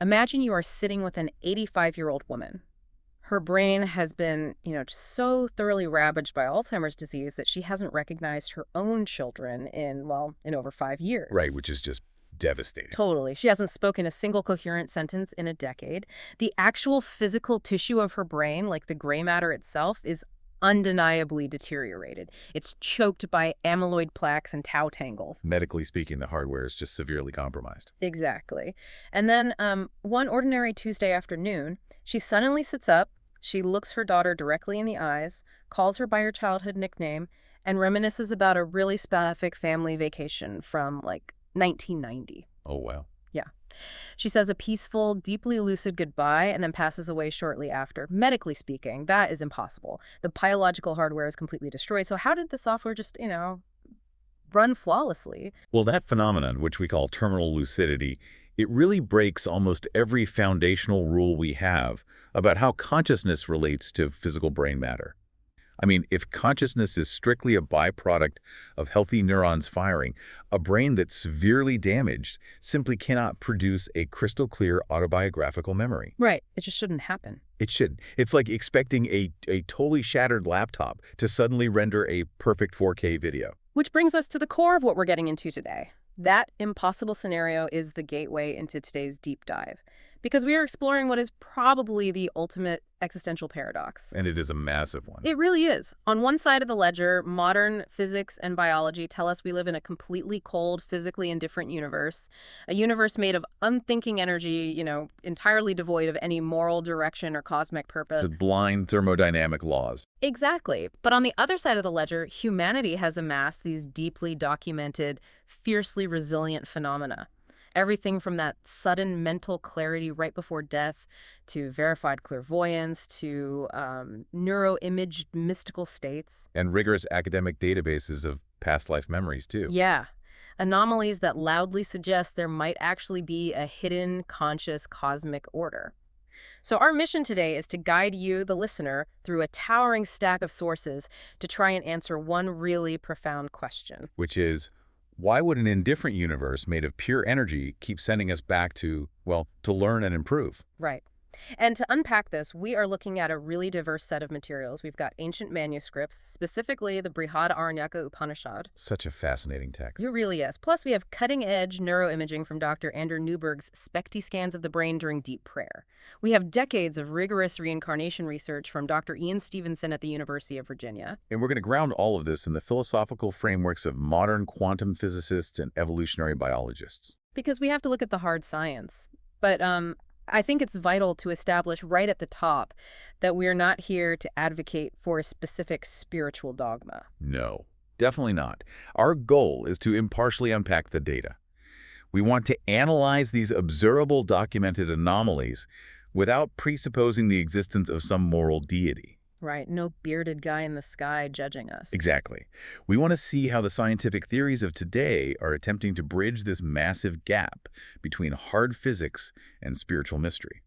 Imagine you are sitting with an 85-year-old woman. Her brain has been, so thoroughly ravaged by Alzheimer's disease that she hasn't recognized her own children in over 5 years. Right, which is just devastating. Totally. She hasn't spoken a single coherent sentence in a decade. The actual physical tissue of her brain, like the gray matter itself, is undeniably deteriorated. It's choked by amyloid plaques and tau tangles. Medically speaking, the hardware is just severely compromised. Exactly. And then one ordinary Tuesday afternoon, she suddenly sits up, she looks her daughter directly in the eyes, calls her by her childhood nickname, and reminisces about a really specific family vacation from, 1990. Oh, wow. Yeah. She says a peaceful, deeply lucid goodbye and then passes away shortly after. Medically speaking, that is impossible. The biological hardware is completely destroyed. So how did the software just, run flawlessly? Well, that phenomenon, which we call terminal lucidity, it really breaks almost every foundational rule we have about how consciousness relates to physical brain matter. I mean, if consciousness is strictly a byproduct of healthy neurons firing, a brain that's severely damaged simply cannot produce a crystal clear autobiographical memory. Right. It just shouldn't happen. It shouldn't. It's like expecting a totally shattered laptop to suddenly render a perfect 4K video. Which brings us to the core of what we're getting into today. That impossible scenario is the gateway into today's deep dive, because we are exploring what is probably the ultimate existential paradox. And it is a massive one. It really is. On one side of the ledger, modern physics and biology tell us we live in a completely cold, physically indifferent universe, a universe made of unthinking energy, entirely devoid of any moral direction or cosmic purpose. It's blind thermodynamic laws. Exactly. But on the other side of the ledger, humanity has amassed these deeply documented, fiercely resilient phenomena. Everything from that sudden mental clarity right before death to verified clairvoyance to neuroimaged mystical states. And rigorous academic databases of past life memories, too. Yeah. Anomalies that loudly suggest there might actually be a hidden, conscious, cosmic order. So our mission today is to guide you, the listener, through a towering stack of sources to try and answer one really profound question. Which is, why would an indifferent universe made of pure energy keep sending us back to learn and improve? Right. And to unpack this, we are looking at a really diverse set of materials. We've got ancient manuscripts, specifically the Brihadaranyaka Upanishad. Such a fascinating text. It really is. Plus, we have cutting-edge neuroimaging from Dr. Andrew Newberg's SPECT scans of the brain during deep prayer. We have decades of rigorous reincarnation research from Dr. Ian Stevenson at the University of Virginia. And we're going to ground all of this in the philosophical frameworks of modern quantum physicists and evolutionary biologists. Because we have to look at the hard science. But I think it's vital to establish right at the top that we are not here to advocate for a specific spiritual dogma. No, definitely not. Our goal is to impartially unpack the data. We want to analyze these observable documented anomalies without presupposing the existence of some moral deity. Right, no bearded guy in the sky judging us. Exactly. We want to see how the scientific theories of today are attempting to bridge this massive gap between hard physics and spiritual mystery.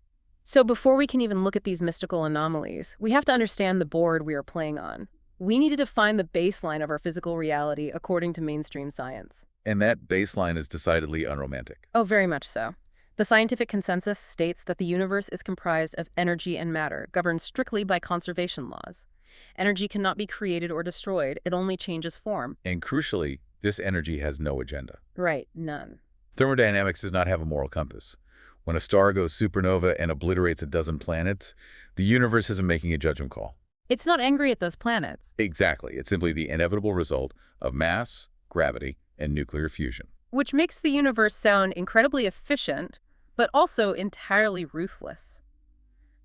So before we can even look at these mystical anomalies, we have to understand the board we are playing on. We need to define the baseline of our physical reality according to mainstream science. And that baseline is decidedly unromantic. Oh, very much so. The scientific consensus states that the universe is comprised of energy and matter, governed strictly by conservation laws. Energy cannot be created or destroyed, it only changes form. And crucially, this energy has no agenda. Right, none. Thermodynamics does not have a moral compass. When a star goes supernova and obliterates a dozen planets, the universe isn't making a judgment call. It's not angry at those planets. Exactly. It's simply the inevitable result of mass, gravity, and nuclear fusion. Which makes the universe sound incredibly efficient, but also entirely ruthless.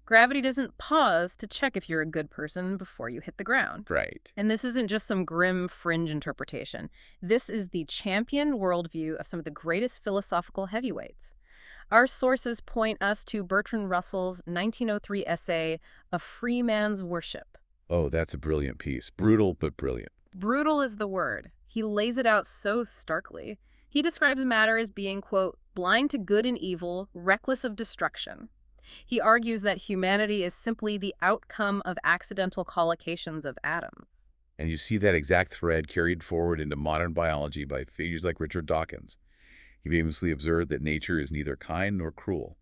Gravity doesn't pause to check if you're a good person before you hit the ground. Right. And this isn't just some grim fringe interpretation. This is the champion worldview of some of the greatest philosophical heavyweights. Our sources point us to Bertrand Russell's 1903 essay, A Free Man's Worship. Oh, that's a brilliant piece. Brutal, but brilliant. Brutal is the word. He lays it out so starkly. He describes matter as being, quote, blind to good and evil, reckless of destruction. He argues that humanity is simply the outcome of accidental collocations of atoms. And you see that exact thread carried forward into modern biology by figures like Richard Dawkins. He famously observed that nature is neither kind nor cruel,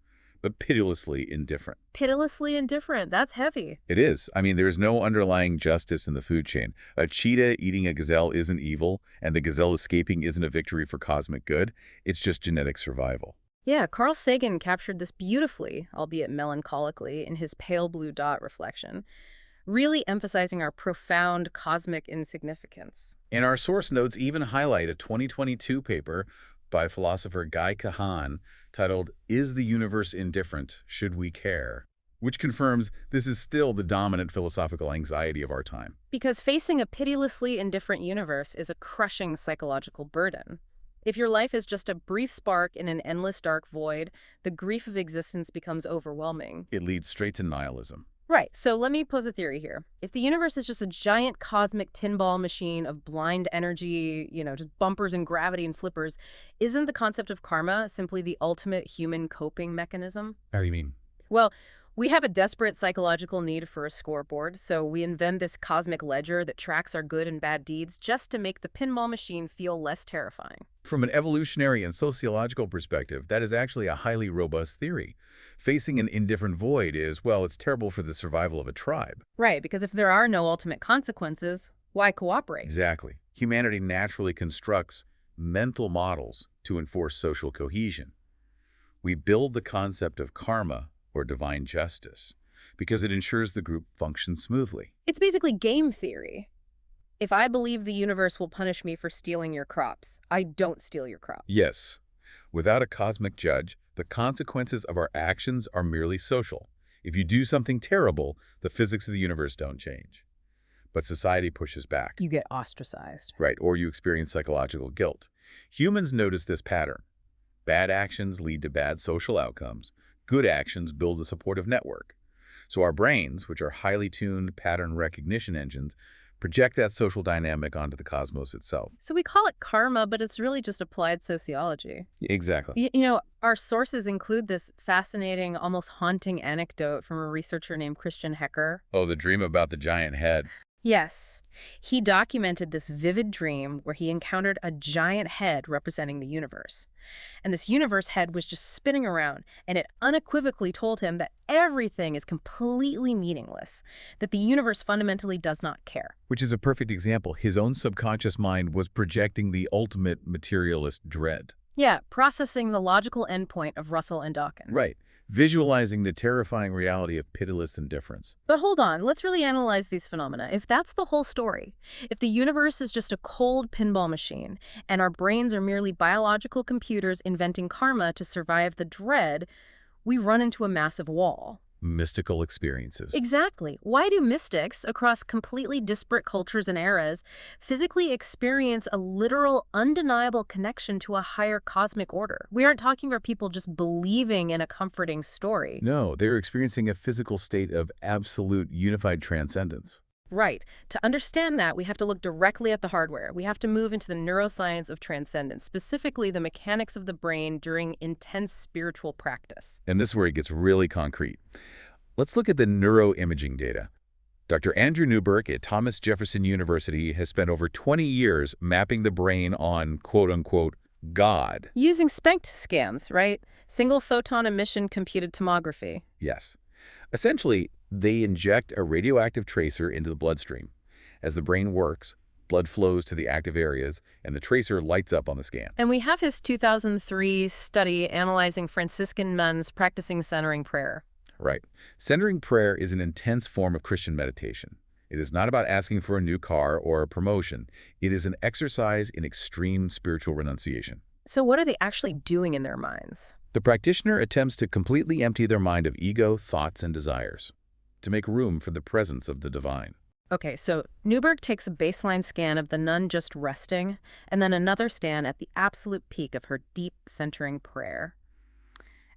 but pitilessly indifferent. Pitilessly indifferent. That's heavy. It is. I mean, there's no underlying justice in the food chain. A cheetah eating a gazelle isn't evil, and the gazelle escaping isn't a victory for cosmic good. It's just genetic survival. Yeah, Carl Sagan captured this beautifully, albeit melancholically, in his pale blue dot reflection, really emphasizing our profound cosmic insignificance. And our source notes even highlight a 2022 paper by philosopher Guy Kahan titled, "Is the Universe Indifferent? Should We Care?" which confirms this is still the dominant philosophical anxiety of our time. Because facing a pitilessly indifferent universe is a crushing psychological burden. If your life is just a brief spark in an endless dark void, the grief of existence becomes overwhelming. It leads straight to nihilism. Right, so let me pose a theory here. If the universe is just a giant cosmic tinball machine of blind energy, just bumpers and gravity and flippers, isn't the concept of karma simply the ultimate human coping mechanism? How do you mean? Well, we have a desperate psychological need for a scoreboard, so we invent this cosmic ledger that tracks our good and bad deeds just to make the pinball machine feel less terrifying. From an evolutionary and sociological perspective, that is actually a highly robust theory. Facing an indifferent void is, well, it's terrible for the survival of a tribe. Right, because if there are no ultimate consequences, why cooperate? Exactly. Humanity naturally constructs mental models to enforce social cohesion. We build the concept of karma, or divine justice, because it ensures the group functions smoothly. It's basically game theory. If I believe the universe will punish me for stealing your crops, I don't steal your crops. Yes. Without a cosmic judge, the consequences of our actions are merely social. If you do something terrible, the physics of the universe don't change. But society pushes back. You get ostracized. Right, or you experience psychological guilt. Humans notice this pattern. Bad actions lead to bad social outcomes. Good actions build a supportive network. So our brains, which are highly tuned pattern recognition engines, project that social dynamic onto the cosmos itself. So we call it karma, but it's really just applied sociology. Exactly. Our sources include this fascinating, almost haunting anecdote from a researcher named Christian Hecker. Oh, the dream about the giant head. Yes. He documented this vivid dream where he encountered a giant head representing the universe. And this universe head was just spinning around, and it unequivocally told him that everything is completely meaningless, that the universe fundamentally does not care. Which is a perfect example. His own subconscious mind was projecting the ultimate materialist dread. Yeah, processing the logical endpoint of Russell and Dawkins. Right. Visualizing the terrifying reality of pitiless indifference. But hold on, let's really analyze these phenomena. If that's the whole story, if the universe is just a cold pinball machine, and our brains are merely biological computers inventing karma to survive the dread, we run into a massive wall. Mystical experiences. Exactly. Why do mystics across completely disparate cultures and eras physically experience a literal, undeniable connection to a higher cosmic order? We aren't talking about people just believing in a comforting story. No, they're experiencing a physical state of absolute unified transcendence. Right. To understand that, we have to look directly at the hardware. We have to move into the neuroscience of transcendence, specifically the mechanics of the brain during intense spiritual practice. And this is where it gets really concrete. Let's look at the neuroimaging data. Dr. Andrew Newberg at Thomas Jefferson University has spent over 20 years mapping the brain on, quote-unquote, God. Using SPECT scans, right? Single photon emission computed tomography. Yes. Essentially, they inject a radioactive tracer into the bloodstream. As the brain works, blood flows to the active areas, and the tracer lights up on the scan. And we have his 2003 study analyzing Franciscan nuns practicing centering prayer. Right. Centering prayer is an intense form of Christian meditation. It is not about asking for a new car or a promotion. It is an exercise in extreme spiritual renunciation. So what are they actually doing in their minds? The practitioner attempts to completely empty their mind of ego, thoughts, and desires, to make room for the presence of the divine. Okay, so Newberg takes a baseline scan of the nun just resting, and then another scan at the absolute peak of her deep centering prayer.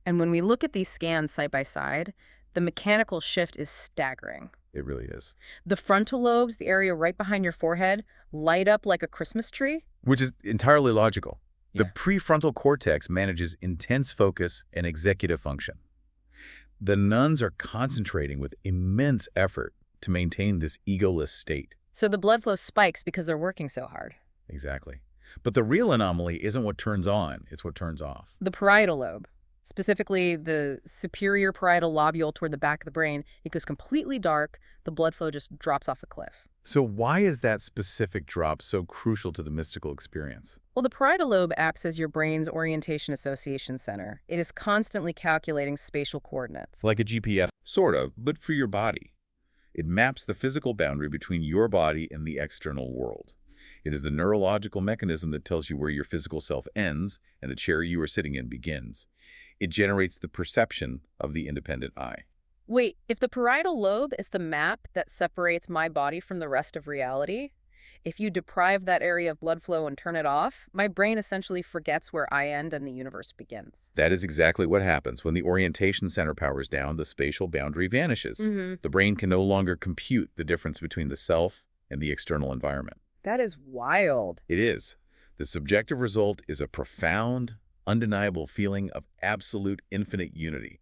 And when we look at these scans side by side, the mechanical shift is staggering. It really is. The frontal lobes, the area right behind your forehead, light up like a Christmas tree. Which is entirely logical. Yeah. The prefrontal cortex manages intense focus and executive function. The nuns are concentrating with immense effort to maintain this egoless state. So the blood flow spikes because they're working so hard. Exactly. But the real anomaly isn't what turns on, it's what turns off. The parietal lobe. Specifically, the superior parietal lobule toward the back of the brain, it goes completely dark. The blood flow just drops off a cliff. So why is that specific drop so crucial to the mystical experience? Well, the parietal lobe acts as your brain's orientation association center. It is constantly calculating spatial coordinates. Like a GPS, sort of, but for your body. It maps the physical boundary between your body and the external world. It is the neurological mechanism that tells you where your physical self ends and the chair you are sitting in begins. It generates the perception of the independent I. Wait, if the parietal lobe is the map that separates my body from the rest of reality, if you deprive that area of blood flow and turn it off, my brain essentially forgets where I end and the universe begins. That is exactly what happens. When the orientation center powers down, the spatial boundary vanishes. The brain can no longer compute the difference between the self and the external environment. That is wild. It is. The subjective result is a profound, undeniable feeling of absolute infinite unity.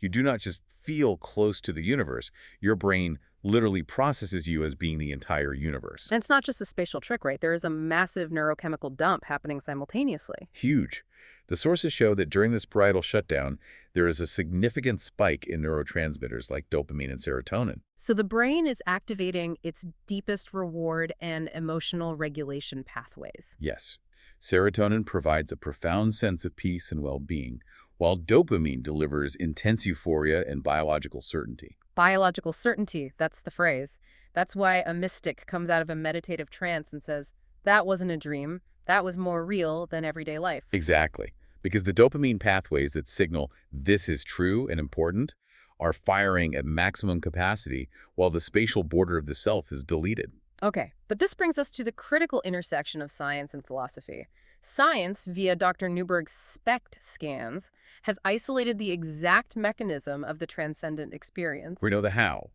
You do not just feel close to the universe. Your brain literally processes you as being the entire universe. And it's not just a spatial trick, right? There is a massive neurochemical dump happening simultaneously. Huge. The sources show that during this parietal shutdown, there is a significant spike in neurotransmitters like dopamine and serotonin. So the brain is activating its deepest reward and emotional regulation pathways. Yes, serotonin provides a profound sense of peace and well-being, while dopamine delivers intense euphoria and biological certainty. Biological certainty, that's the phrase. That's why a mystic comes out of a meditative trance and says, that wasn't a dream. That was more real than everyday life. Exactly, because the dopamine pathways that signal this is true and important are firing at maximum capacity while the spatial border of the self is deleted. Okay, but this brings us to the critical intersection of science and philosophy. Science, via Dr. Newberg's SPECT scans, has isolated the exact mechanism of the transcendent experience. We know the how.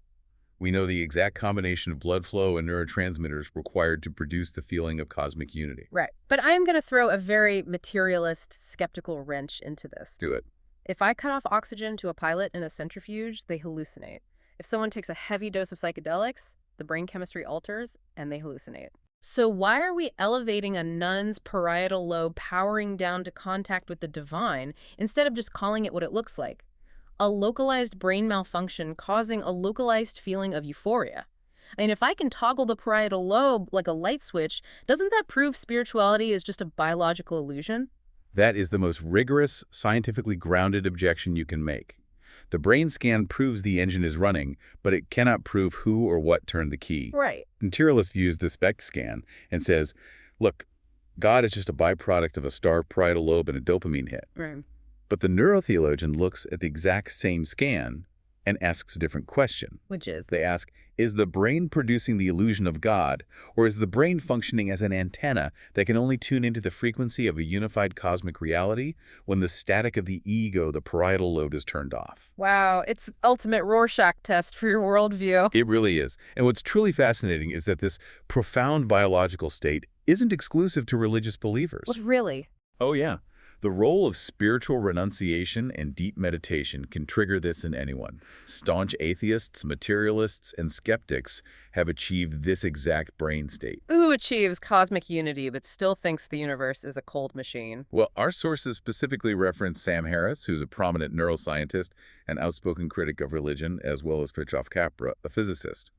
We know the exact combination of blood flow and neurotransmitters required to produce the feeling of cosmic unity. Right, but I am going to throw a very materialist, skeptical wrench into this. Do it. If I cut off oxygen to a pilot in a centrifuge, they hallucinate. If someone takes a heavy dose of psychedelics, the brain chemistry alters and they hallucinate. So why are we elevating a nun's parietal lobe powering down to contact with the divine instead of just calling it what it looks like? A localized brain malfunction causing a localized feeling of euphoria. I mean, if I can toggle the parietal lobe like a light switch, doesn't that prove spirituality is just a biological illusion? That is the most rigorous, scientifically grounded objection you can make. The brain scan proves the engine is running, but it cannot prove who or what turned the key. Right. Materialist views the SPECT scan and says, look, God is just a byproduct of a starved parietal lobe and a dopamine hit. Right. But the neurotheologian looks at the exact same scan and asks a different question. Which is? They ask, is the brain producing the illusion of God, or is the brain functioning as an antenna that can only tune into the frequency of a unified cosmic reality when the static of the ego, the parietal lobe, is turned off? Wow, it's the ultimate Rorschach test for your worldview. It really is. And what's truly fascinating is that this profound biological state isn't exclusive to religious believers. What, really? Oh, yeah. The role of spiritual renunciation and deep meditation can trigger this in anyone. Staunch atheists, materialists, and skeptics have achieved this exact brain state. Who achieves cosmic unity but still thinks the universe is a cold machine? Well, our sources specifically reference Sam Harris, who's a prominent neuroscientist and outspoken critic of religion, as well as Fritjof Capra, a physicist.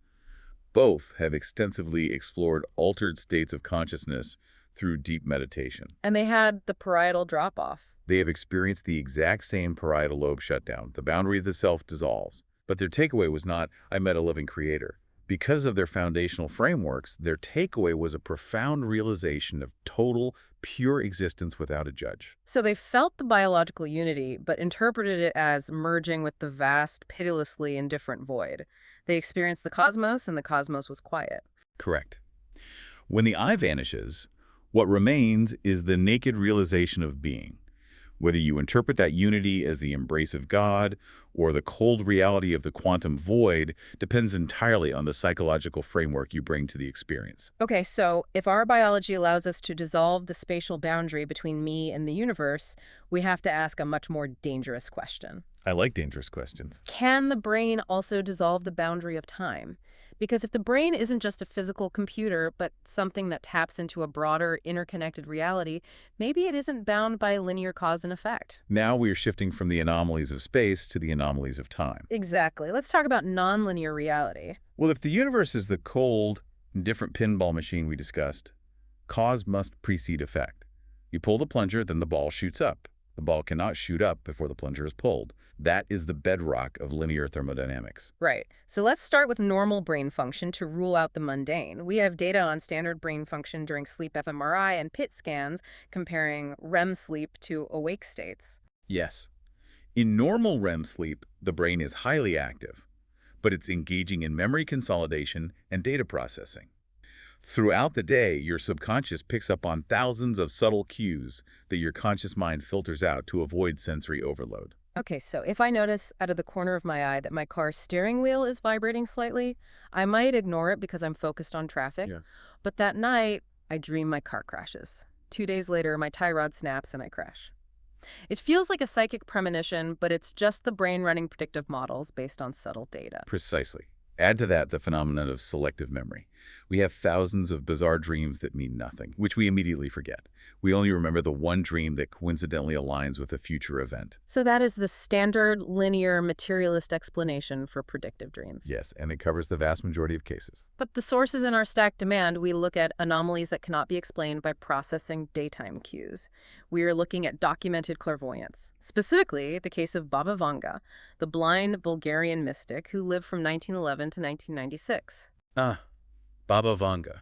Both have extensively explored altered states of consciousness through deep meditation. And they had the parietal drop-off. They have experienced the exact same parietal lobe shutdown. The boundary of the self dissolves. But their takeaway was not, I met a living creator. Because of their foundational frameworks, their takeaway was a profound realization of total, pure existence without a judge. So they felt the biological unity, but interpreted it as merging with the vast, pitilessly indifferent void. They experienced the cosmos, and the cosmos was quiet. Correct. When the I vanishes, what remains is the naked realization of being. Whether you interpret that unity as the embrace of God or the cold reality of the quantum void depends entirely on the psychological framework you bring to the experience. Okay, so if our biology allows us to dissolve the spatial boundary between me and the universe, we have to ask a much more dangerous question. I like dangerous questions. Can the brain also dissolve the boundary of time? Because if the brain isn't just a physical computer, but something that taps into a broader, interconnected reality, maybe it isn't bound by linear cause and effect. Now we are shifting from the anomalies of space to the anomalies of time. Exactly. Let's talk about nonlinear reality. Well, if the universe is the cold, indifferent pinball machine we discussed, cause must precede effect. You pull the plunger, then the ball shoots up. The ball cannot shoot up before the plunger is pulled. That is the bedrock of linear thermodynamics. Right. So let's start with normal brain function to rule out the mundane. We have data on standard brain function during sleep fMRI and PET scans comparing REM sleep to awake states. Yes. In normal REM sleep, the brain is highly active, but it's engaging in memory consolidation and data processing. Throughout the day, your subconscious picks up on thousands of subtle cues that your conscious mind filters out to avoid sensory overload. Okay, so if I notice out of the corner of my eye that my car's steering wheel is vibrating slightly, I might ignore it because I'm focused on traffic. Yeah. But that night, I dream my car crashes. 2 days later, my tie rod snaps and I crash. It feels like a psychic premonition, but it's just the brain running predictive models based on subtle data. Precisely. Add to that the phenomenon of selective memory. We have thousands of bizarre dreams that mean nothing, which we immediately forget. We only remember the one dream that coincidentally aligns with a future event. So that is the standard linear materialist explanation for predictive dreams. Yes, and it covers the vast majority of cases. But the sources in our stacked demand, we look at anomalies that cannot be explained by processing daytime cues. We are looking at documented clairvoyance, specifically the case of Baba Vanga, the blind Bulgarian mystic who lived from 1911 to 1996. Baba Vanga.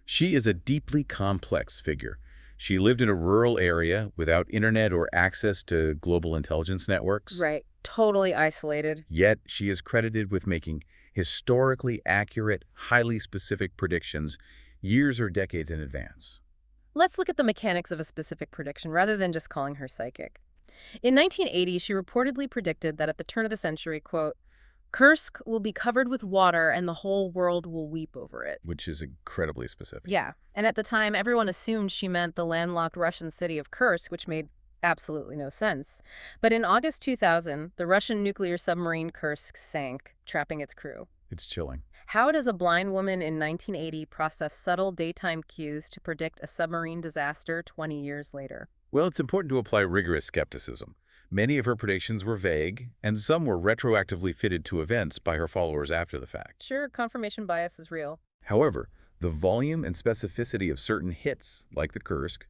She is a deeply complex figure. She lived in a rural area without internet or access to global intelligence networks. Right, totally isolated. Yet she is credited with making historically accurate, highly specific predictions years or decades in advance. Let's look at the mechanics of a specific prediction rather than just calling her psychic. In 1980, she reportedly predicted that at the turn of the century, quote, Kursk will be covered with water and the whole world will weep over it. Which is incredibly specific. Yeah, and at the time, everyone assumed she meant the landlocked Russian city of Kursk, which made absolutely no sense. But in August 2000, the Russian nuclear submarine Kursk sank, trapping its crew. It's chilling. How does a blind woman in 1980 process subtle daytime cues to predict a submarine disaster 20 years later? Well, it's important to apply rigorous skepticism. Many of her predictions were vague, and some were retroactively fitted to events by her followers after the fact. Sure, confirmation bias is real. However, the volume and specificity of certain hits, like the Kursk,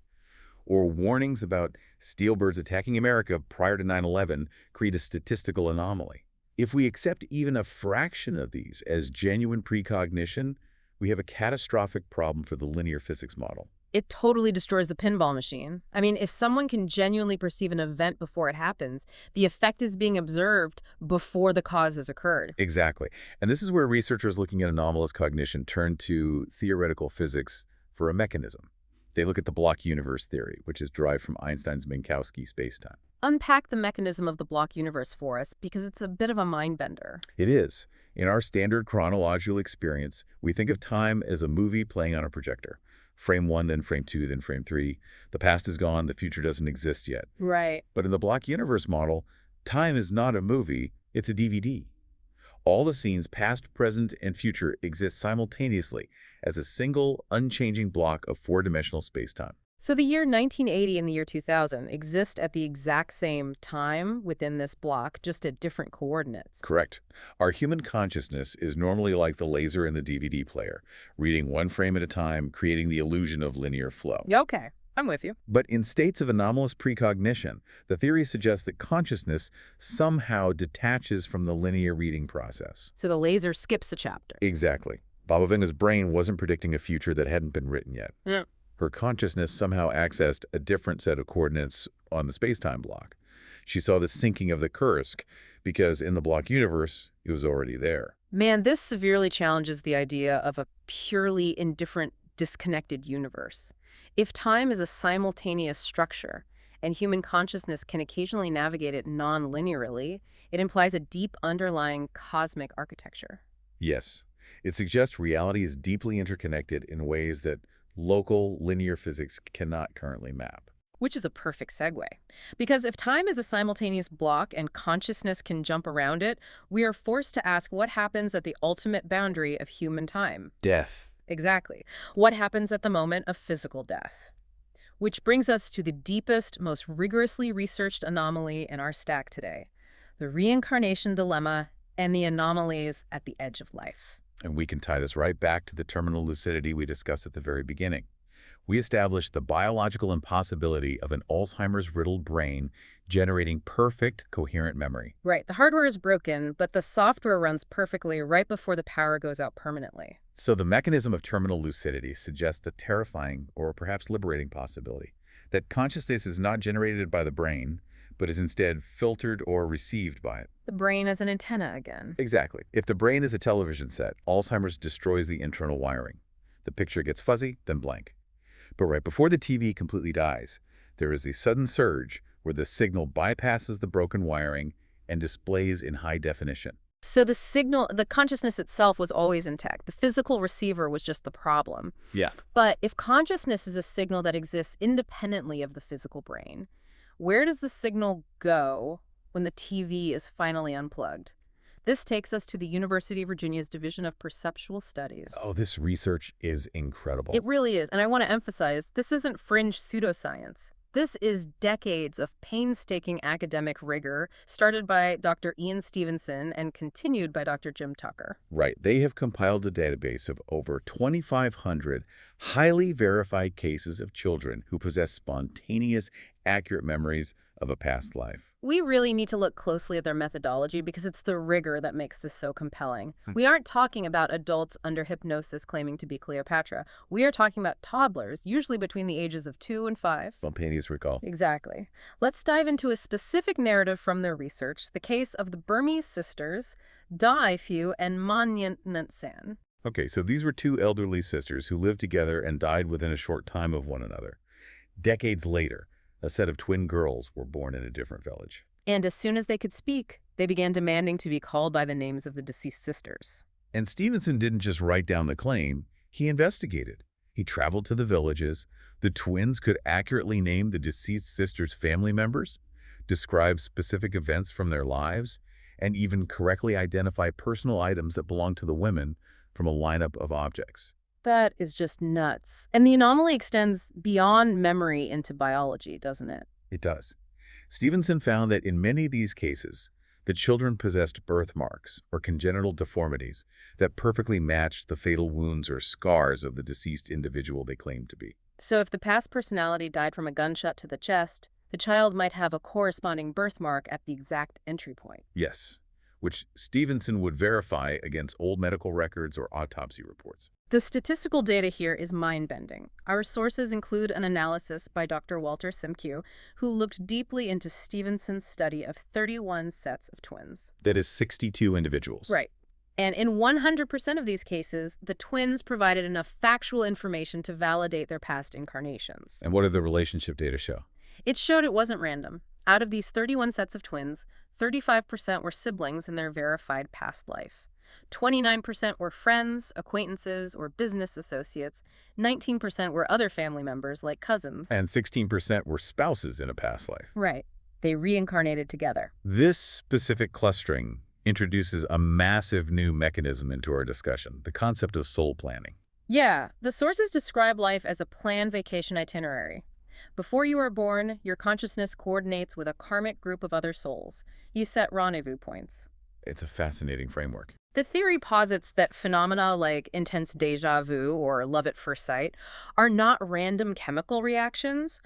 or warnings about steel birds attacking America prior to 9/11, create a statistical anomaly. If we accept even a fraction of these as genuine precognition, we have a catastrophic problem for the linear physics model. It totally destroys the pinball machine. I mean, if someone can genuinely perceive an event before it happens, the effect is being observed before the cause has occurred. Exactly. And this is where researchers looking at anomalous cognition turn to theoretical physics for a mechanism. They look at the block universe theory, which is derived from Einstein's Minkowski spacetime. Unpack the mechanism of the block universe for us, because it's a bit of a mind bender. It is. In our standard chronological experience, we think of time as a movie playing on a projector. Frame 1, then frame 2, then frame 3. The past is gone, the future doesn't exist yet. Right. But in the block universe model, time is not a movie, it's a DVD. All the scenes, past, present, and future, exist simultaneously as a single, unchanging block of four-dimensional spacetime. So the year 1980 and the year 2000 exist at the exact same time within this block, just at different coordinates. Correct. Our human consciousness is normally like the laser in the DVD player, reading one frame at a time, creating the illusion of linear flow. Okay, I'm with you. But in states of anomalous precognition, the theory suggests that consciousness somehow detaches from the linear reading process. So the laser skips a chapter. Exactly. Baba Vanga's brain wasn't predicting a future that hadn't been written yet. Yeah. Her consciousness somehow accessed a different set of coordinates on the spacetime block. She saw the sinking of the Kursk because in the block universe, it was already there. Man, this severely challenges the idea of a purely indifferent, disconnected universe. If time is a simultaneous structure, and human consciousness can occasionally navigate it non-linearly, it implies a deep underlying cosmic architecture. Yes, it suggests reality is deeply interconnected in ways that local linear physics cannot currently map. Which is a perfect segue. Because if time is a simultaneous block and consciousness can jump around it, we are forced to ask what happens at the ultimate boundary of human time. Death. Exactly. What happens at the moment of physical death? Which brings us to the deepest, most rigorously researched anomaly in our stack today, the reincarnation dilemma and the anomalies at the edge of life. And we can tie this right back to the terminal lucidity we discussed at the very beginning. We established the biological impossibility of an Alzheimer's riddled brain generating perfect, coherent memory. Right. The hardware is broken, but the software runs perfectly right before the power goes out permanently. So the mechanism of terminal lucidity suggests a terrifying or perhaps liberating possibility that consciousness is not generated by the brain, but is instead filtered or received by it. The brain as an antenna again. Exactly. If the brain is a television set, Alzheimer's destroys the internal wiring. The picture gets fuzzy, then blank. But right before the TV completely dies, there is a sudden surge where the signal bypasses the broken wiring and displays in high definition. So the signal, the consciousness itself was always intact. The physical receiver was just the problem. Yeah. But if consciousness is a signal that exists independently of the physical brain, where does the signal go when the TV is finally unplugged? This takes us to the University of Virginia's Division of Perceptual Studies. Oh, this research is incredible. It really is. And I want to emphasize, this isn't fringe pseudoscience. This is decades of painstaking academic rigor started by Dr. Ian Stevenson and continued by Dr. Jim Tucker. Right. They have compiled a database of over 2,500 highly verified cases of children who possess spontaneous, accurate memories of a past life. We really need to look closely at their methodology because it's the rigor that makes this so compelling. We aren't talking about adults under hypnosis claiming to be Cleopatra. We are talking about toddlers, usually between the ages of 2 and 5. Spontaneous recall. Exactly. Let's dive into a specific narrative from their research, the case of the Burmese sisters, Da Fu and Man Nyen San. Okay, so these were two elderly sisters who lived together and died within a short time of one another. Decades later, a set of twin girls were born in a different village. And as soon as they could speak, they began demanding to be called by the names of the deceased sisters. And Stevenson didn't just write down the claim, he investigated. He traveled to the villages. The twins could accurately name the deceased sisters' family members, describe specific events from their lives, and even correctly identify personal items that belonged to the women from a lineup of objects. That is just nuts. And the anomaly extends beyond memory into biology, doesn't it? It does. Stevenson found that in many of these cases, the children possessed birthmarks or congenital deformities that perfectly matched the fatal wounds or scars of the deceased individual they claimed to be. So if the past personality died from a gunshot to the chest, the child might have a corresponding birthmark at the exact entry point. Yes, which Stevenson would verify against old medical records or autopsy reports. The statistical data here is mind-bending. Our sources include an analysis by Dr. Walter Simcoe, who looked deeply into Stevenson's study of 31 sets of twins. That is 62 individuals. Right. And in 100% of these cases, the twins provided enough factual information to validate their past incarnations. And what did the relationship data show? It showed it wasn't random. Out of these 31 sets of twins, 35% were siblings in their verified past life. 29% were friends, acquaintances, or business associates. 19% were other family members, like cousins. And 16% were spouses in a past life. Right. They reincarnated together. This specific clustering introduces a massive new mechanism into our discussion, the concept of soul planning. Yeah, the sources describe life as a planned vacation itinerary. Before you are born, your consciousness coordinates with a karmic group of other souls. You set rendezvous points. It's a fascinating framework. The theory posits that phenomena like intense déjà vu or love at first sight are not random chemical reactions,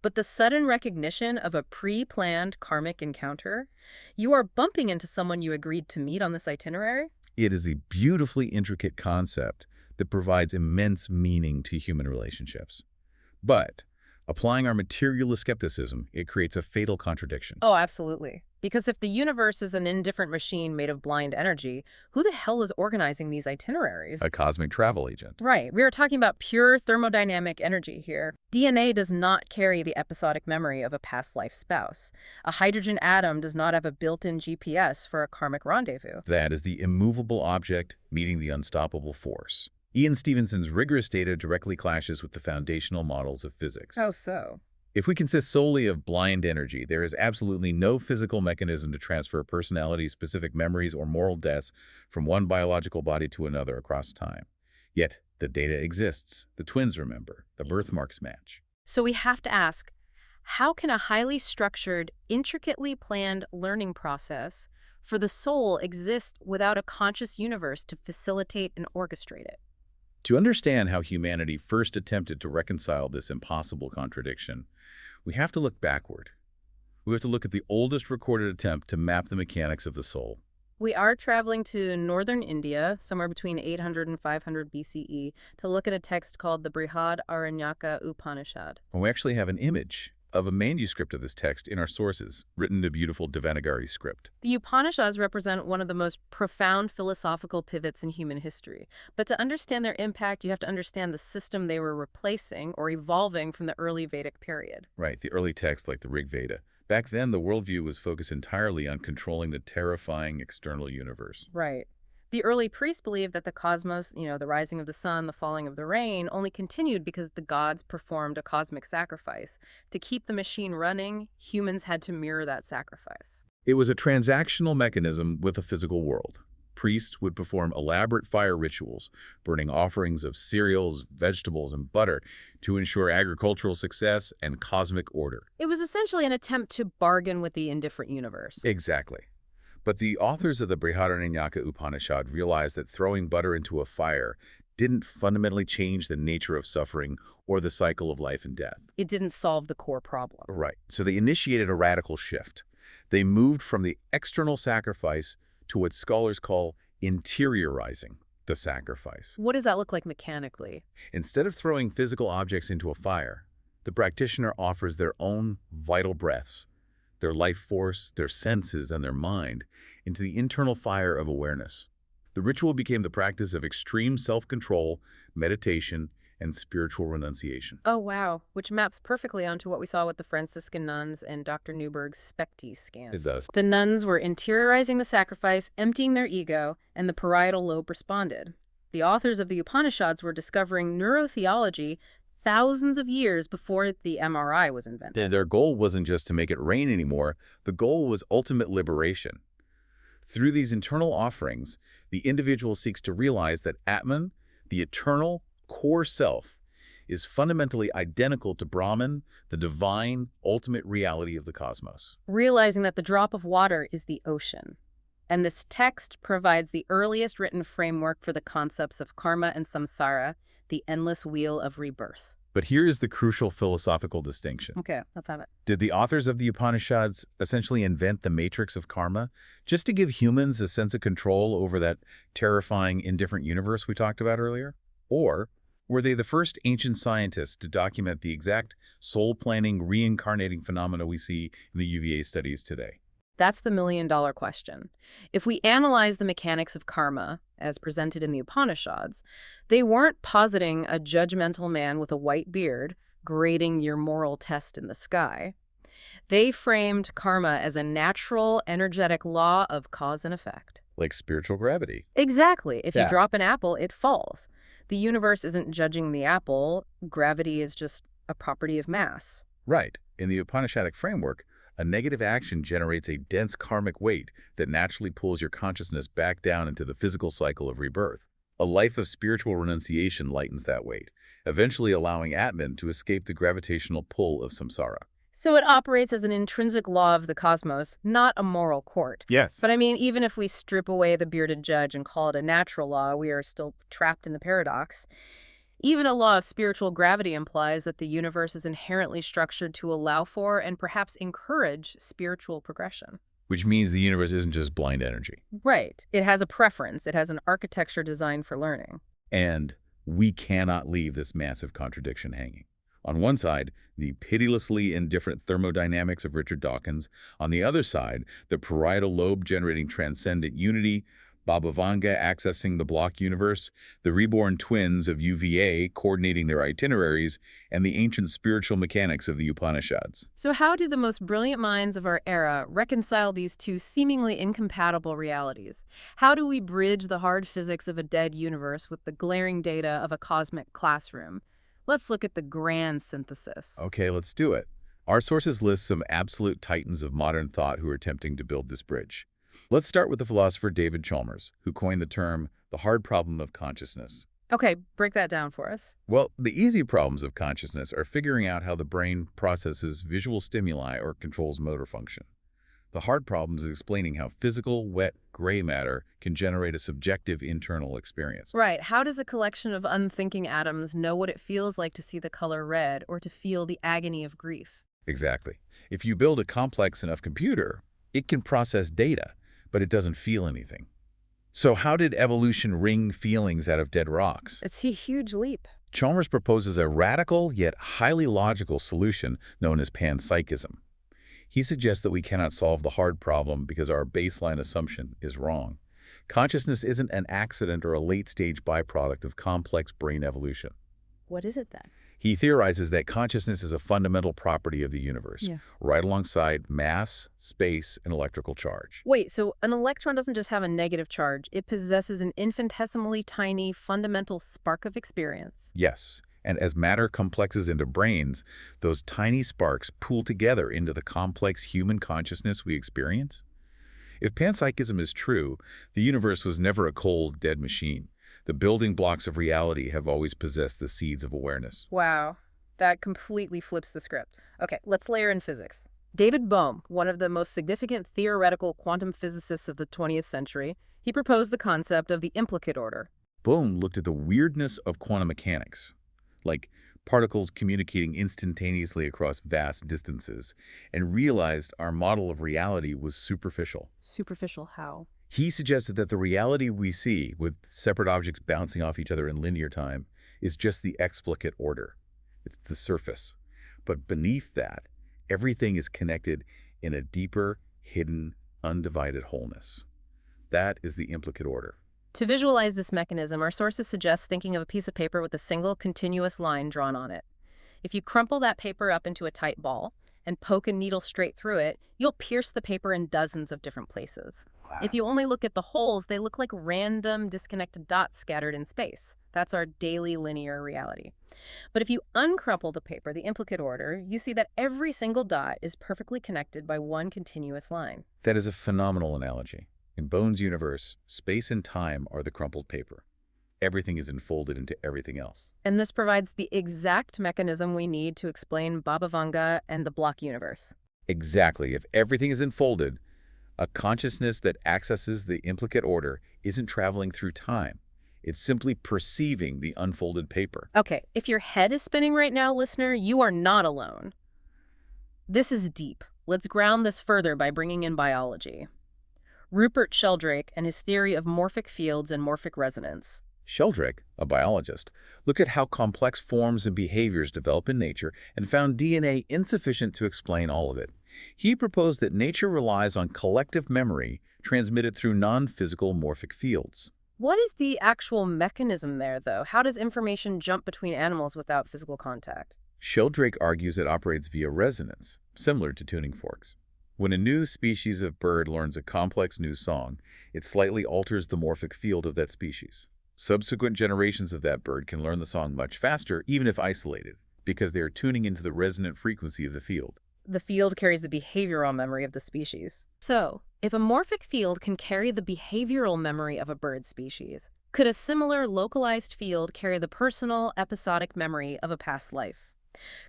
but the sudden recognition of a pre-planned karmic encounter. You are bumping into someone you agreed to meet on this itinerary. It is a beautifully intricate concept that provides immense meaning to human relationships. But applying our materialist skepticism, it creates a fatal contradiction. Oh, absolutely. Because if the universe is an indifferent machine made of blind energy, who the hell is organizing these itineraries? A cosmic travel agent. Right. We are talking about pure thermodynamic energy here. DNA does not carry the episodic memory of a past life spouse. A hydrogen atom does not have a built-in GPS for a karmic rendezvous. That is the immovable object meeting the unstoppable force. Ian Stevenson's rigorous data directly clashes with the foundational models of physics. How so? If we consist solely of blind energy, there is absolutely no physical mechanism to transfer personality-specific memories or moral debts from one biological body to another across time. Yet, the data exists. The twins remember. The birthmarks match. So we have to ask, how can a highly structured, intricately planned learning process for the soul exist without a conscious universe to facilitate and orchestrate it? To understand how humanity first attempted to reconcile this impossible contradiction, we have to look backward. We have to look at the oldest recorded attempt to map the mechanics of the soul. We are traveling to northern India, somewhere between 800 and 500 BCE, to look at a text called the Aranyaka Upanishad. And we actually have an image of a manuscript of this text in our sources, written in a beautiful Devanagari script. The Upanishads represent one of the most profound philosophical pivots in human history. But to understand their impact, you have to understand the system they were replacing or evolving from the early Vedic period. Right, the early texts like the Rig Veda. Back then, the worldview was focused entirely on controlling the terrifying external universe. Right. The early priests believed that the cosmos, the rising of the sun, the falling of the rain, only continued because the gods performed a cosmic sacrifice. To keep the machine running, humans had to mirror that sacrifice. It was a transactional mechanism with the physical world. Priests would perform elaborate fire rituals, burning offerings of cereals, vegetables, and butter to ensure agricultural success and cosmic order. It was essentially an attempt to bargain with the indifferent universe. Exactly. But the authors of the Brihadaranyaka Upanishad realized that throwing butter into a fire didn't fundamentally change the nature of suffering or the cycle of life and death. It didn't solve the core problem. Right. So they initiated a radical shift. They moved from the external sacrifice to what scholars call interiorizing the sacrifice. What does that look like mechanically? Instead of throwing physical objects into a fire, the practitioner offers their own vital breaths, their life force, their senses, and their mind into the internal fire of awareness. The ritual became the practice of extreme self-control, meditation, and spiritual renunciation. Oh, wow. Which maps perfectly onto what we saw with the Franciscan nuns and Dr. Newberg's SPECT scans. It does. The nuns were interiorizing the sacrifice, emptying their ego, and the parietal lobe responded. The authors of the Upanishads were discovering neurotheology thousands of years before the MRI was invented. Their goal wasn't just to make it rain anymore. The goal was ultimate liberation. Through these internal offerings, the individual seeks to realize that Atman, the eternal, core self, is fundamentally identical to Brahman, the divine, ultimate reality of the cosmos. Realizing that the drop of water is the ocean. And this text provides the earliest written framework for the concepts of karma and samsara, the endless wheel of rebirth. But here is the crucial philosophical distinction. Okay, let's have it. Did the authors of the Upanishads essentially invent the matrix of karma just to give humans a sense of control over that terrifying, indifferent universe we talked about earlier? Or were they the first ancient scientists to document the exact soul-planning, reincarnating phenomena we see in the UVA studies today? That's the million-dollar question. If we analyze the mechanics of karma, as presented in the Upanishads, they weren't positing a judgmental man with a white beard grading your moral test in the sky. They framed karma as a natural, energetic law of cause and effect. Like spiritual gravity. Exactly. If you Yeah. drop an apple, it falls. The universe isn't judging the apple. Gravity is just a property of mass. Right. In the Upanishadic framework, a negative action generates a dense karmic weight that naturally pulls your consciousness back down into the physical cycle of rebirth. A life of spiritual renunciation lightens that weight, eventually allowing Atman to escape the gravitational pull of samsara. So it operates as an intrinsic law of the cosmos, not a moral court. Yes. But I mean, even if we strip away the bearded judge and call it a natural law, we are still trapped in the paradox. Even a law of spiritual gravity implies that the universe is inherently structured to allow for and perhaps encourage spiritual progression. Which means the universe isn't just blind energy. Right. It has a preference. It has an architecture designed for learning. And we cannot leave this massive contradiction hanging. On one side, the pitilessly indifferent thermodynamics of Richard Dawkins. On the other side, the parietal lobe generating transcendent unity, Baba Vanga accessing the block universe, the reborn twins of UVA coordinating their itineraries, and the ancient spiritual mechanics of the Upanishads. So how do the most brilliant minds of our era reconcile these two seemingly incompatible realities? How do we bridge the hard physics of a dead universe with the glaring data of a cosmic classroom? Let's look at the grand synthesis. Okay, let's do it. Our sources list some absolute titans of modern thought who are attempting to build this bridge. Let's start with the philosopher David Chalmers, who coined the term the hard problem of consciousness. Okay, break that down for us. Well, the easy problems of consciousness are figuring out how the brain processes visual stimuli or controls motor function. The hard problem is explaining how physical, wet, gray matter can generate a subjective internal experience. Right. How does a collection of unthinking atoms know what it feels like to see the color red or to feel the agony of grief? Exactly. If you build a complex enough computer, it can process data, but it doesn't feel anything. So how did evolution wring feelings out of dead rocks? It's a huge leap. Chalmers proposes a radical yet highly logical solution known as panpsychism. He suggests that we cannot solve the hard problem because our baseline assumption is wrong. Consciousness isn't an accident or a late-stage byproduct of complex brain evolution. What is it then? He theorizes that consciousness is a fundamental property of the universe, right alongside mass, space, and electrical charge. Wait, so an electron doesn't just have a negative charge. It possesses an infinitesimally tiny, fundamental spark of experience. Yes, and as matter complexes into brains, those tiny sparks pool together into the complex human consciousness we experience. If panpsychism is true, the universe was never a cold, dead machine. The building blocks of reality have always possessed the seeds of awareness. Wow, that completely flips the script. Okay, let's layer in physics. David Bohm, one of the most significant theoretical quantum physicists of the 20th century, he proposed the concept of the implicate order. Bohm looked at the weirdness of quantum mechanics, like particles communicating instantaneously across vast distances, and realized our model of reality was superficial. Superficial how? He suggested that the reality we see, with separate objects bouncing off each other in linear time, is just the explicate order. It's the surface. But beneath that, everything is connected in a deeper, hidden, undivided wholeness. That is the implicate order. To visualize this mechanism, our sources suggest thinking of a piece of paper with a single continuous line drawn on it. If you crumple that paper up into a tight ball and poke a needle straight through it, you'll pierce the paper in dozens of different places. Wow. If you only look at the holes, they look like random, disconnected dots scattered in space. That's our daily linear reality. But if you uncrumple the paper, the implicate order, you see that every single dot is perfectly connected by one continuous line. That is a phenomenal analogy. In Bohm's universe, space and time are the crumpled paper. Everything is enfolded into everything else. And this provides the exact mechanism we need to explain Baba Vanga and the block universe. Exactly. If everything is enfolded, a consciousness that accesses the implicate order isn't traveling through time. It's simply perceiving the unfolded paper. Okay, if your head is spinning right now, listener, you are not alone. This is deep. Let's ground this further by bringing in biology. Rupert Sheldrake and his theory of morphic fields and morphic resonance. Sheldrake, a biologist, looked at how complex forms and behaviors develop in nature and found DNA insufficient to explain all of it. He proposed that nature relies on collective memory transmitted through non-physical morphic fields. What is the actual mechanism there, though? How does information jump between animals without physical contact? Sheldrake argues it operates via resonance, similar to tuning forks. When a new species of bird learns a complex new song, it slightly alters the morphic field of that species. Subsequent generations of that bird can learn the song much faster, even if isolated, because they are tuning into the resonant frequency of the field. The field carries the behavioral memory of the species. So, if a morphic field can carry the behavioral memory of a bird species, could a similar localized field carry the personal, episodic memory of a past life?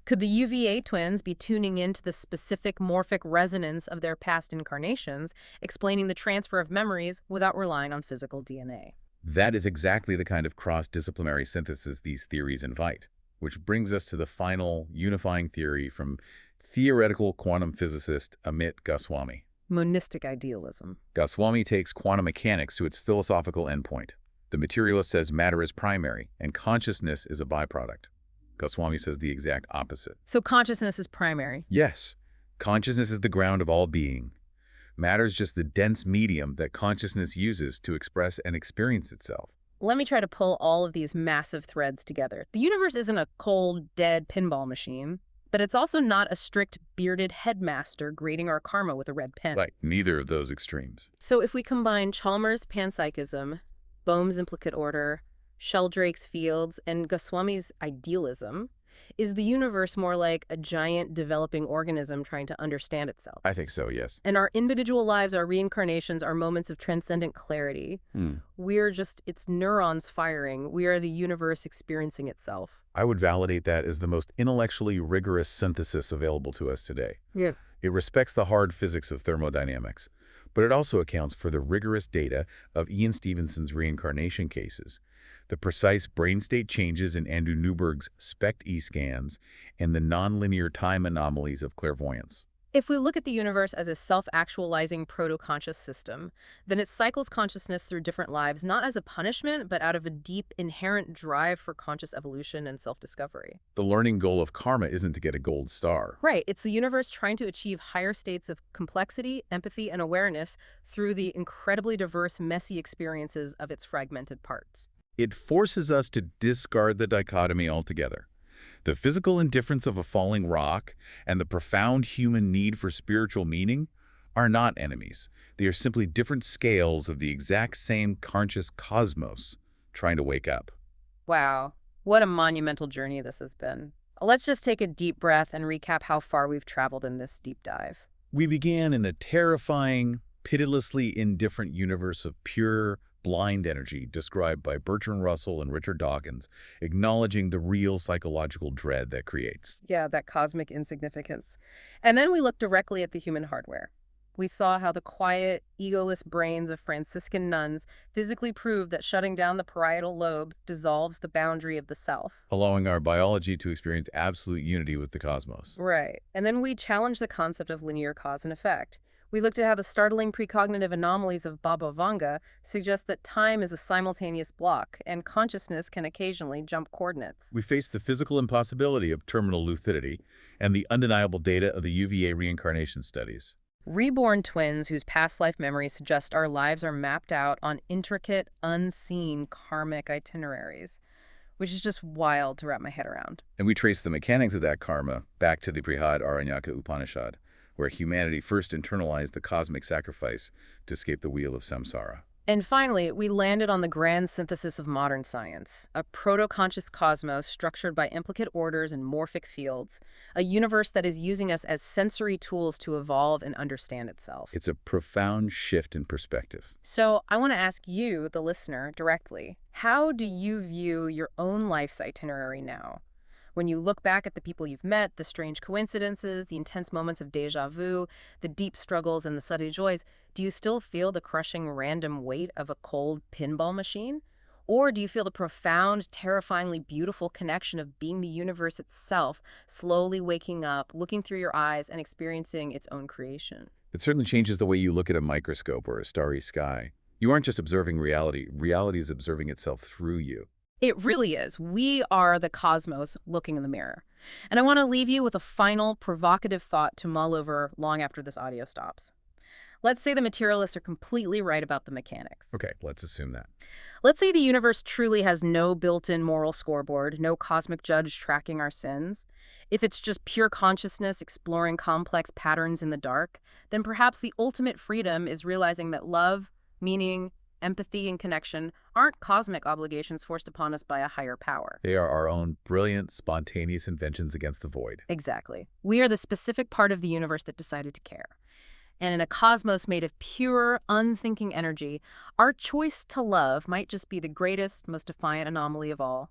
Could the UVA twins be tuning into the specific morphic resonance of their past incarnations, explaining the transfer of memories without relying on physical DNA? That is exactly the kind of cross-disciplinary synthesis these theories invite, which brings us to the final unifying theory from theoretical quantum physicist Amit Goswami. Monistic idealism. Goswami takes quantum mechanics to its philosophical endpoint. The materialist says matter is primary and consciousness is a byproduct. Goswami says the exact opposite. So consciousness is primary. Yes, consciousness is the ground of all being. Matter is just the dense medium that consciousness uses to express and experience itself. Let me try to pull all of these massive threads together. The universe isn't a cold, dead pinball machine, but it's also not a strict, bearded headmaster grading our karma with a red pen. Right, neither of those extremes. So if we combine Chalmers' panpsychism, Bohm's implicate order, Sheldrake's fields, and Goswami's idealism, Is the universe more like a giant developing organism trying to understand itself? I think so, yes. And our individual lives, our reincarnations, are moments of transcendent clarity. Hmm. We're just its neurons firing. We are the universe experiencing itself. I would validate that as the most intellectually rigorous synthesis available to us today. Yeah. It respects the hard physics of thermodynamics, but it also accounts for the rigorous data of Ian Stevenson's reincarnation cases, the precise brain state changes in Andrew Newberg's SPECT-E scans, and the nonlinear time anomalies of clairvoyance. If we look at the universe as a self-actualizing proto-conscious system, then it cycles consciousness through different lives, not as a punishment, but out of a deep, inherent drive for conscious evolution and self-discovery. The learning goal of karma isn't to get a gold star. Right, it's the universe trying to achieve higher states of complexity, empathy, and awareness through the incredibly diverse, messy experiences of its fragmented parts. It forces us to discard the dichotomy altogether. The physical indifference of a falling rock and the profound human need for spiritual meaning are not enemies. They are simply different scales of the exact same conscious cosmos trying to wake up. Wow, what a monumental journey this has been. Let's just take a deep breath and recap how far we've traveled in this deep dive. We began in a terrifying, pitilessly indifferent universe of pure, blind energy described by Bertrand Russell and Richard Dawkins, acknowledging the real psychological dread that creates. Yeah, that cosmic insignificance. And then we looked directly at the human hardware. We saw how the quiet, egoless brains of Franciscan nuns physically proved that shutting down the parietal lobe dissolves the boundary of the self. Allowing our biology to experience absolute unity with the cosmos. Right. And then we challenged the concept of linear cause and effect. We looked at how the startling precognitive anomalies of Baba Vanga suggest that time is a simultaneous block, and consciousness can occasionally jump coordinates. We faced the physical impossibility of terminal lucidity and the undeniable data of the UVA reincarnation studies. Reborn twins whose past life memories suggest our lives are mapped out on intricate, unseen karmic itineraries, which is just wild to wrap my head around. And we traced the mechanics of that karma back to the Brihad Aranyaka Upanishad, where humanity first internalized the cosmic sacrifice to escape the wheel of samsara. And finally, we landed on the grand synthesis of modern science, a proto-conscious cosmos structured by implicate orders and morphic fields, a universe that is using us as sensory tools to evolve and understand itself. It's a profound shift in perspective. So I want to ask you, the listener, directly, how do you view your own life's itinerary now? When you look back at the people you've met, the strange coincidences, the intense moments of déjà vu, the deep struggles and the subtle joys, do you still feel the crushing random weight of a cold pinball machine? Or do you feel the profound, terrifyingly beautiful connection of being the universe itself, slowly waking up, looking through your eyes, and experiencing its own creation? It certainly changes the way you look at a microscope or a starry sky. You aren't just observing reality. Reality is observing itself through you. It really is. We are the cosmos looking in the mirror. And I want to leave you with a final provocative thought to mull over long after this audio stops. Let's say the materialists are completely right about the mechanics. Okay, let's assume that. Let's say the universe truly has no built-in moral scoreboard, no cosmic judge tracking our sins. If it's just pure consciousness exploring complex patterns in the dark, then perhaps the ultimate freedom is realizing that love, meaning, empathy, and connection aren't cosmic obligations forced upon us by a higher power. They are our own brilliant, spontaneous inventions against the void. Exactly. We are the specific part of the universe that decided to care. And in a cosmos made of pure, unthinking energy, our choice to love might just be the greatest, most defiant anomaly of all.